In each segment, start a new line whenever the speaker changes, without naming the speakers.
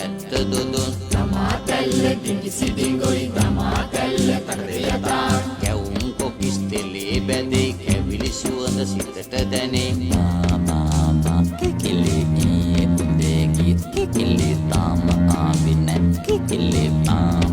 කැත්ත දුදුන් තමා තැල්ල දිගිසි දිගොයි තමා තැල්ල තකරේ යතා කැවුම් කොකිස් තෙලේ බැඳේ කැවිලි සුවඳ සිතට දැනේ මාමා කිකිලි උදේ ගීත් කිකිලි තාම ආවේ නැත් කිකිලි බා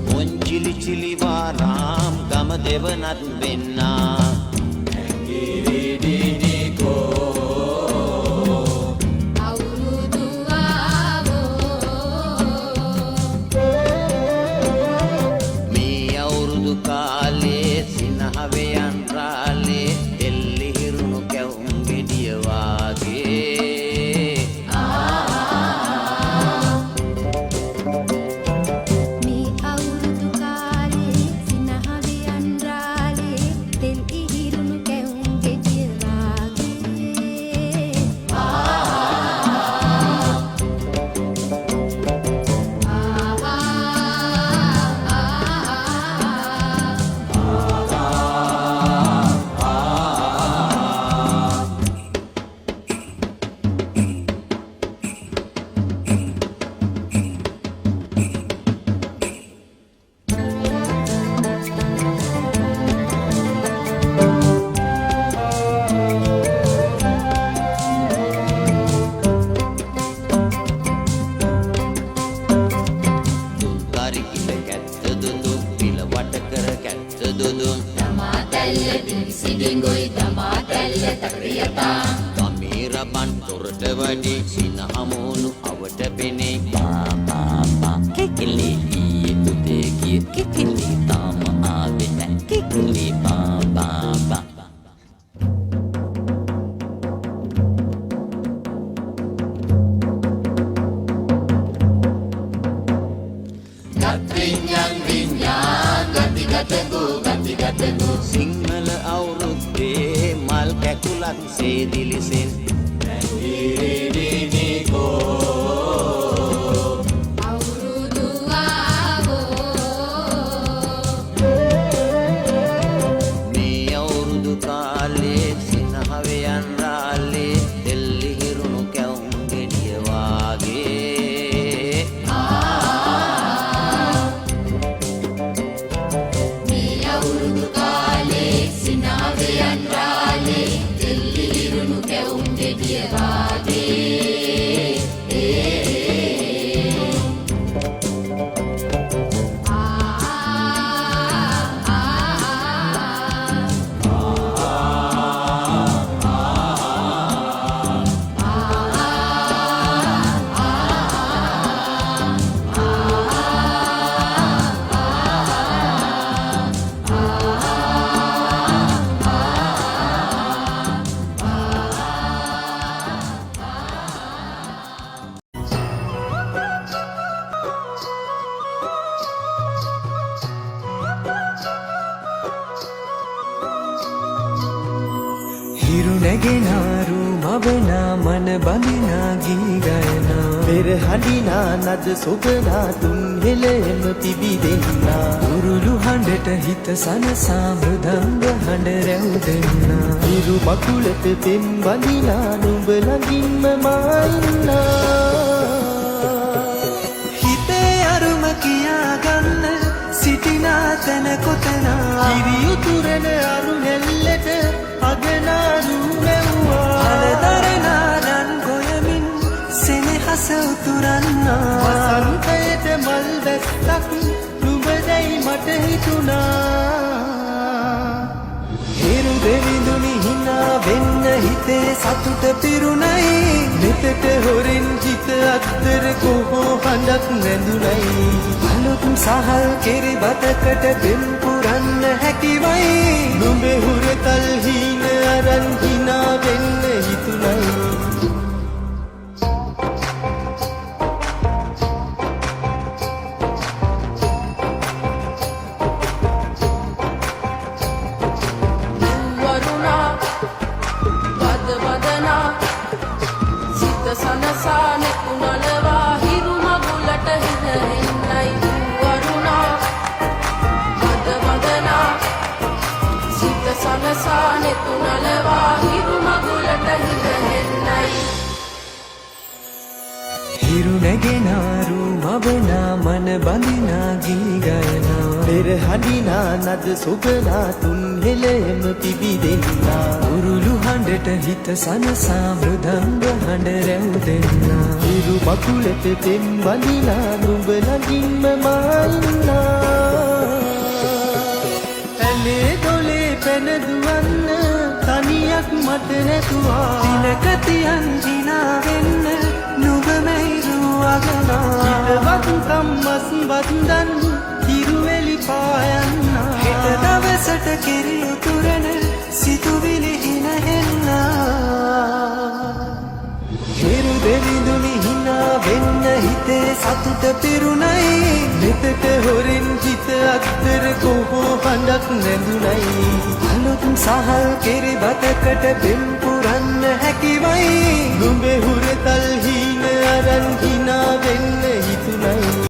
මුංචිලි චිලි වාරාම් ගම දෙවනත් වෙන්නා මේ අවුරුදු කාලේ සිනහවයන් රාලේ එල්ලි හිරුණු කැවුම් ගෙඩිය වාගේ සිංහල අවුරුද්දේ මල් කැකුලත් සේදිලිසෙන් මේ අවුරුදු කාලේ සිනහවයන් රාලේ එල්ලි හිරුණු කැවුම් ගෙඩිය වාගේ මේ අවුරුදු කාලේ සිනහවයන් රාලේ එල්ලි හිරුණු කැවුම් ගෙඩිය වාගේ
හිරුනැගෙනාරු මවනා මන බඳිනා ගී ගයනා පෙරහඬිනා නද සොබනා තුන් හෙළෙම පිබිදෙන්නා උරුළු හඬට හිත සනසා මෘදංග හඬ රැවුදෙන්නා හිරු මකුලට පෙම් බඳිනා නුඹ ළඟින්ම මා ඉන්නා හිතේ අරුම කියාගන්න සිටිනා තැන කොතනා කිරි උතුරන අරු නෙල්ලට අගනාරු මෙව්වා අලදරනාරන් ගොයමින් සෙනෙහස උතුරන්නා වසන්තයට මල් දැස්සක් නුඹදැයි මට හිතුණා හිරු දෙවිඳුනි හිනා වෙන්න හිතේ සතුට පිරුණයි මෙතට හොරින් හිත අත්තර කොහෝ හඬක් නැඳුනයි අලුත් සහල් කෙරි බතකට පෙම් පුරන්න හැකිවයි නුඹේ හුරතල් හීන අරන් හිනා වෙන්න හිතුණයි
සනසානෙ කුණලවා හිරු මගුලට
බඳිනා ගී ගයනා පෙරහඬිනා නද සොබනා තුන් හෙළෙම පිබිදෙන්නා උරුළු හඬට හිත සනසා මෘදංග හඬ රැව් දෙන්නා ඉරු මකුලට පෙම් බඳිනා නුඹ ළඟින්ම මායින්නා ඇලේ දොලේ පැන දුවන්න තනියක් මට නැතුවා දිනක තියන් ජිනා වෙන්න නුඹ මෙහිරු අගනා හිතවත් කම්මස් වන්දන් හිරුවෙලි පායන්නා හෙට දවසට කිරි උතුරන සිතුවිලි හිනහෙන්නා හිරු දෙවිඳුනි හිනා වෙන්න හිතේ සතුට පිරුණයි මෙතට හොරෙන් හිත අත්තර කොහෝ හඬක් නැඳුනයි අලුත් සහල් කෙරි බතකට පෙම් පුරන්න හැකිවයි නුඹේ හුරතල් හීන අරන් හිනා වෙන්න හිතුනයි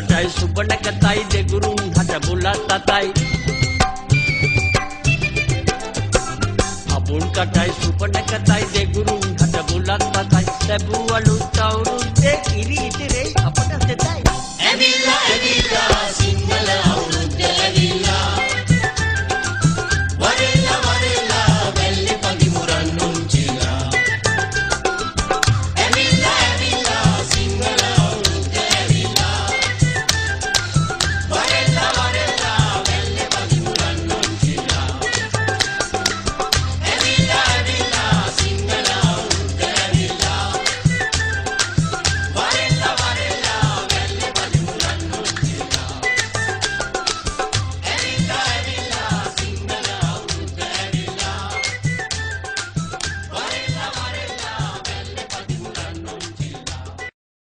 කටයි සුබ නැකතයි දෙගුරුන් හට බුලත් තතයි අබුන් කටයි සුබ නැකතයි දෙගුරුන් හට බුලත් තතයි ලැබුවලු අවුරුද්දේ